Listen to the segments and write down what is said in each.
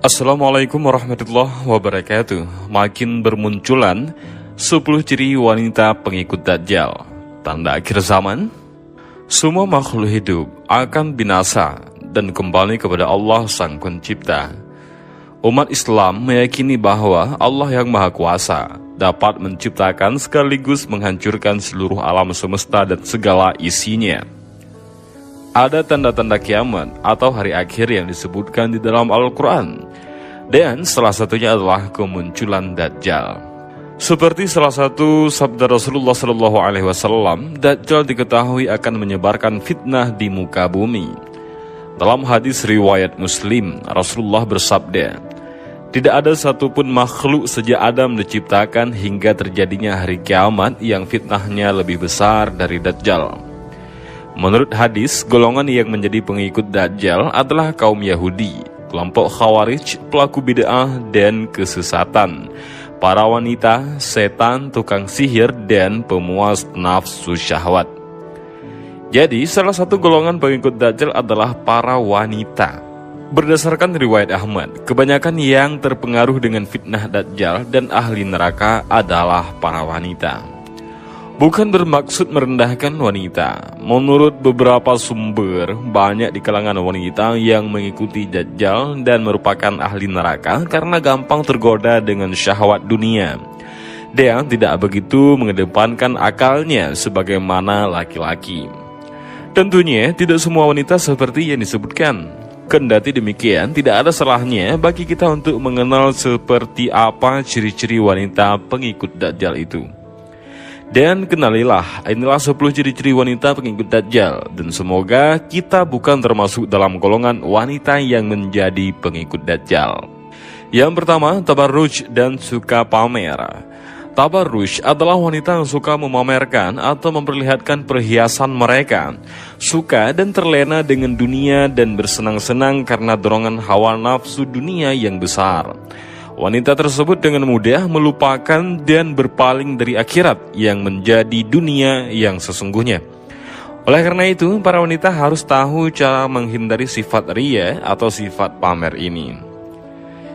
Assalamualaikum warahmatullahi wabarakatuh. Makin bermunculan 10 ciri wanita pengikut Dajjal. Tanda akhir zaman. Semua makhluk hidup akan binasa dan kembali kepada Allah Sang Pencipta. Umat Islam meyakini bahwa Allah yang Maha Kuasa dapat menciptakan sekaligus menghancurkan seluruh alam semesta dan segala isinya. Ada tanda-tanda kiamat atau hari akhir yang disebutkan di dalam Al-Quran, dan salah satunya adalah kemunculan Dajjal. Seperti salah satu sabda Rasulullah SAW, Dajjal diketahui akan menyebarkan fitnah di muka bumi. Dalam hadis riwayat Muslim, Rasulullah bersabda, "Tidak ada satupun makhluk sejak Adam diciptakan hingga terjadinya hari kiamat yang fitnahnya lebih besar dari Dajjal." Menurut hadis, golongan yang menjadi pengikut Dajjal adalah kaum Yahudi, kelompok Khawarij, pelaku bid'ah dan kesesatan, para wanita, setan, tukang sihir, dan pemuas nafsu syahwat. Jadi, salah satu golongan pengikut Dajjal adalah para wanita. Berdasarkan riwayat Ahmad, kebanyakan yang terpengaruh dengan fitnah Dajjal dan ahli neraka adalah para wanita. Bukan bermaksud merendahkan wanita. Menurut beberapa sumber, banyak di kalangan wanita yang mengikuti Dajjal dan merupakan ahli neraka karena gampang tergoda dengan syahwat dunia. Dia tidak begitu mengedepankan akalnya sebagaimana laki-laki. Tentunya tidak semua wanita seperti yang disebutkan. Kendati demikian, tidak ada salahnya bagi kita untuk mengenal seperti apa ciri-ciri wanita pengikut Dajjal itu. Dan kenalilah, inilah 10 ciri-ciri wanita pengikut Dajjal. Dan semoga kita bukan termasuk dalam golongan wanita yang menjadi pengikut Dajjal. Yang pertama, tabarruj dan suka pamer. Tabarruj adalah wanita yang suka memamerkan atau memperlihatkan perhiasan mereka, suka dan terlena dengan dunia dan bersenang-senang karena dorongan hawa nafsu dunia yang besar. Wanita tersebut dengan mudah melupakan dan berpaling dari akhirat yang menjadi dunia yang sesungguhnya. Oleh karena itu, para wanita harus tahu cara menghindari sifat riya atau sifat pamer ini.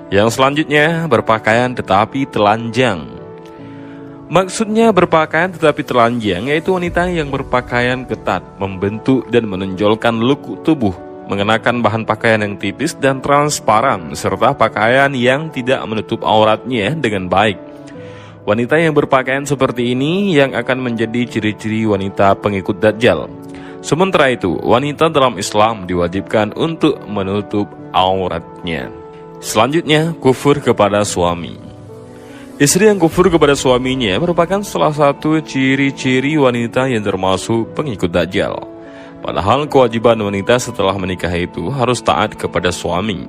Yang selanjutnya, berpakaian tetapi telanjang. Maksudnya berpakaian tetapi telanjang yaitu wanita yang berpakaian ketat, membentuk dan menonjolkan lekuk tubuh, mengenakan bahan pakaian yang tipis dan transparan, serta pakaian yang tidak menutup auratnya dengan baik. Wanita yang berpakaian seperti ini yang akan menjadi ciri-ciri wanita pengikut Dajjal. Sementara itu, wanita dalam Islam diwajibkan untuk menutup auratnya. Selanjutnya, kufur kepada suami. Istri yang kufur kepada suaminya merupakan salah satu ciri-ciri wanita yang termasuk pengikut Dajjal. Padahal kewajiban wanita setelah menikah itu harus taat kepada suami,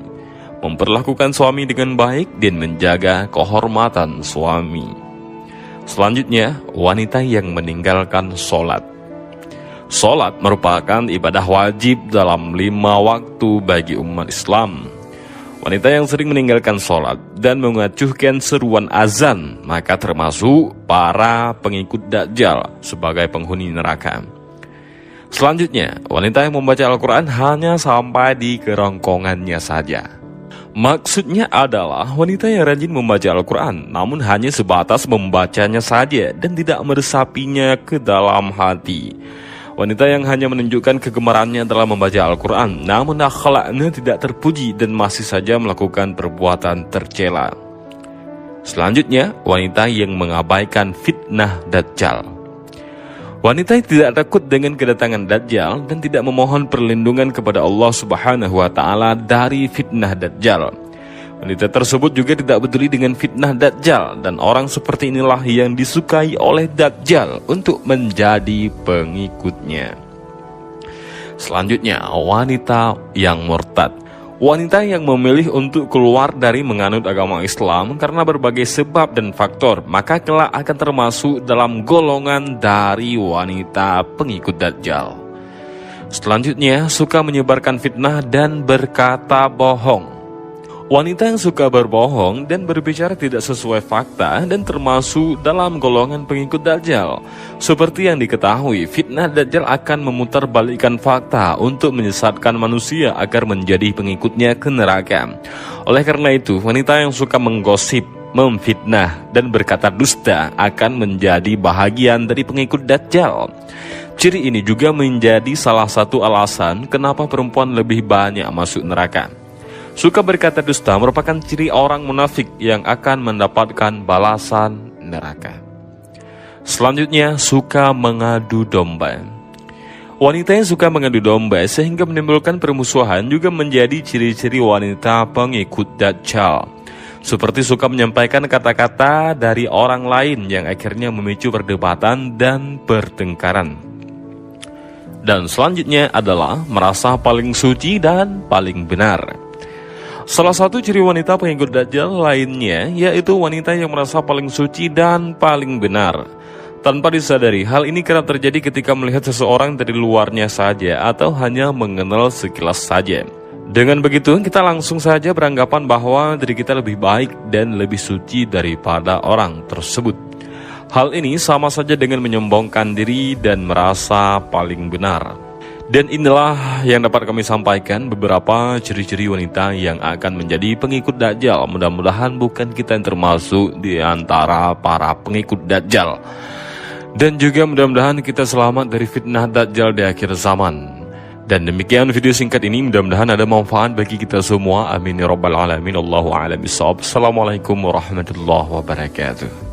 memperlakukan suami dengan baik dan menjaga kehormatan suami. Selanjutnya, wanita yang meninggalkan sholat. Sholat merupakan ibadah wajib dalam 5 waktu bagi umat Islam. Wanita yang sering meninggalkan sholat dan mengacuhkan seruan azan, maka termasuk para pengikut Dajjal sebagai penghuni neraka. Selanjutnya, wanita yang membaca Al-Quran hanya sampai di kerongkongannya saja. Maksudnya adalah wanita yang rajin membaca Al-Quran, namun hanya sebatas membacanya saja dan tidak meresapinya ke dalam hati. Wanita yang hanya menunjukkan kegemarannya dalam membaca Al-Quran, namun akhlaknya tidak terpuji dan masih saja melakukan perbuatan tercela. Selanjutnya, wanita yang mengabaikan fitnah Dajjal. Wanita yang tidak takut dengan kedatangan Dajjal dan tidak memohon perlindungan kepada Allah Subhanahu wa Ta'ala dari fitnah Dajjal. Wanita tersebut juga tidak peduli dengan fitnah Dajjal, dan orang seperti inilah yang disukai oleh Dajjal untuk menjadi pengikutnya. Selanjutnya, wanita yang murtad. Wanita yang memilih untuk keluar dari menganut agama Islam karena berbagai sebab dan faktor, maka kelak akan termasuk dalam golongan dari wanita pengikut Dajjal. Selanjutnya, suka menyebarkan fitnah dan berkata bohong. Wanita yang suka berbohong dan berbicara tidak sesuai fakta dan termasuk dalam golongan pengikut Dajjal. Seperti yang diketahui, fitnah Dajjal akan memutarbalikkan fakta untuk menyesatkan manusia agar menjadi pengikutnya ke neraka. Oleh karena itu, wanita yang suka menggosip, memfitnah, dan berkata dusta akan menjadi bahagian dari pengikut Dajjal. Ciri ini juga menjadi salah satu alasan kenapa perempuan lebih banyak masuk neraka. Suka berkata dusta merupakan ciri orang munafik yang akan mendapatkan balasan neraka. Selanjutnya, suka mengadu domba. Wanita yang suka mengadu domba sehingga menimbulkan permusuhan juga menjadi ciri-ciri wanita pengikut Dajjal. Seperti suka menyampaikan kata-kata dari orang lain yang akhirnya memicu perdebatan dan pertengkaran. Dan selanjutnya adalah merasa paling suci dan paling benar. Salah satu ciri wanita pengikut Dajjal lainnya yaitu wanita yang merasa paling suci dan paling benar. Tanpa disadari, hal ini kerap terjadi ketika melihat seseorang dari luarnya saja atau hanya mengenal sekilas saja. Dengan begitu, kita langsung saja beranggapan bahwa diri kita lebih baik dan lebih suci daripada orang tersebut. Hal ini sama saja dengan menyombongkan diri dan merasa paling benar. Dan inilah yang dapat kami sampaikan, beberapa ciri-ciri wanita yang akan menjadi pengikut Dajjal. Mudah-mudahan bukan kita yang termasuk di antara para pengikut Dajjal. Dan juga mudah-mudahan kita selamat dari fitnah Dajjal di akhir zaman. Dan demikian video singkat ini, mudah-mudahan ada manfaat bagi kita semua. Amin ya rabbal alamin. Allahu a'lam bishawab. Assalamualaikum warahmatullahi wabarakatuh.